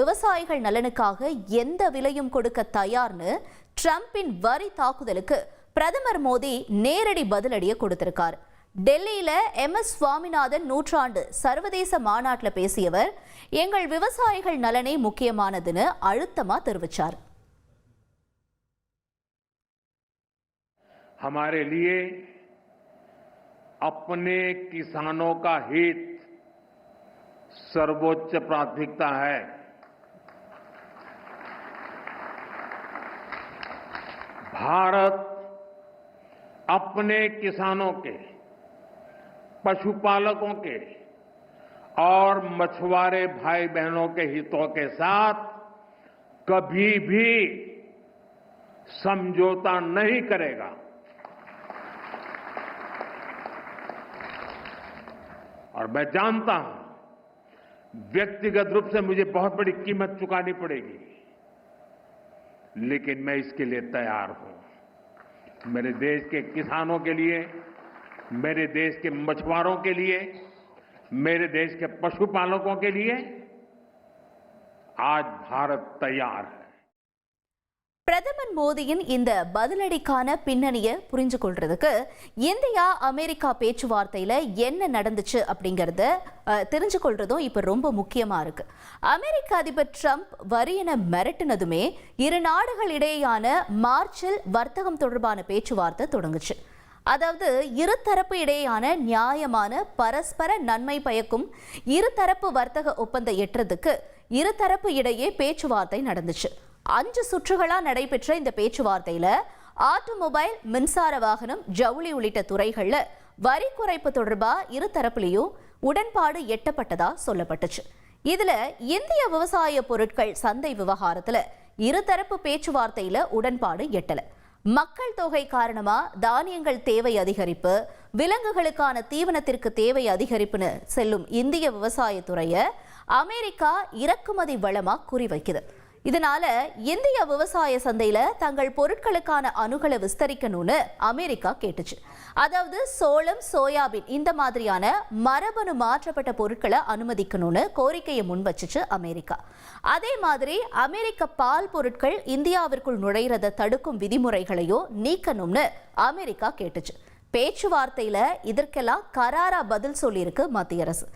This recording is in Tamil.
விவசாயிகள் நலனுக்காக எந்த விலையும் கொடுக்க தயார்னு ட்ரம்பின் வரி தாக்குதலுக்கு பிரதமர் மோடி நேரடி பதிலடியை கொடுத்திருக்கார். டெல்லியில MS சுவாமிநாதன் நூற்றாண்டு சர்வதேச மாநாட்டில் பேசியவர் எங்கள் விவசாயிகள் நலனே முக்கியமானதுன்னு அழுத்தமா தெரிவிச்சார். हमारे लिए अपने किसानों का हित सर्वोच्च प्राथमिकता है. भारत अपने किसानों के, पशुपालकों के और मछुआरे भाई बहनों के हितों के साथ कभी भी समझौता नहीं करेगा. और मैं जानता हूं व्यक्तिगत रूप से मुझे बहुत बड़ी कीमत चुकानी पड़ेगी, लेकिन मैं इसके लिए तैयार हूं. मेरे देश के किसानों के लिए, मेरे देश के मछुआरों के लिए, मेरे देश के पशुपालकों के लिए आज भारत तैयार है. பிரதமர் மோடியின் இந்த பதிலடிக்கான பின்னணியை புரிஞ்சு கொள்றதுக்கு இந்தியா அமெரிக்கா பேச்சுவார்த்தையில என்ன நடந்துச்சு அப்படிங்கறத தெரிஞ்சு கொள்றதும் இப்ப ரொம்ப முக்கியமா இருக்கு. அமெரிக்க அதிபர் ட்ரம்ப் வரியென மிரட்டினதுமே இரு நாடுகள் இடையேயான மார்ச்சில் வர்த்தகம் தொடர்பான பேச்சுவார்த்தை தொடங்குச்சு. அதாவது இருதரப்பு இடையேயான நியாயமான பரஸ்பர நன்மை பயக்கும் இருதரப்பு வர்த்தக ஒப்பந்தம் எட்டுறதுக்கு இருதரப்பு இடையே பேச்சுவார்த்தை நடந்துச்சு. 5 சுற்றுகளா நடைபெற்ற இந்த பேச்சுவார்த்தையில ஆட்டோமொபைல், மின்சார வாகனம், ஜவுளி உள்ளிட்ட துறைகள்ல வரி குறைப்பு தொடர்பா இருதரப்புலையும் உடன்பாடு எட்டப்பட்டதா சொல்லப்பட்டுச்சு. இதுல இந்திய விவசாய பொருட்கள் சந்தை விவகாரத்துல இருதரப்பு பேச்சுவார்த்தையில உடன்பாடு எட்டல. மக்கள் தொகை காரணமா தானியங்கள் தேவை அதிகரிப்பு, விலங்குகளுக்கான தீவனத்திற்கு தேவை அதிகரிப்புன்னு செல்லும் இந்திய விவசாயத்துறையை அமெரிக்கா இறக்குமதி வளமா குறிவைக்குது. இதனால இந்திய விவசாய சந்தையில தங்கள் பொருட்களுக்கான அணுகலை விஸ்தரிக்கணும்னு அமெரிக்கா கேட்டுச்சு. அதாவது சோளம், சோயாபீன் இந்த மாதிரியான மரபணு மாற்றப்பட்ட பொருட்களை அனுமதிக்கணும்னு கோரிக்கையை முன்வச்சுச்சு அமெரிக்கா. அதே மாதிரி அமெரிக்க பால் பொருட்கள் இந்தியாவிற்குள் நுழைறதை தடுக்கும் விதிமுறைகளையும் நீக்கணும்னு அமெரிக்கா கேட்டுச்சு. பேச்சுவார்த்தையில இதற்கெல்லாம் கராரா பதில் சொல்லியிருக்கு மத்திய அரசு.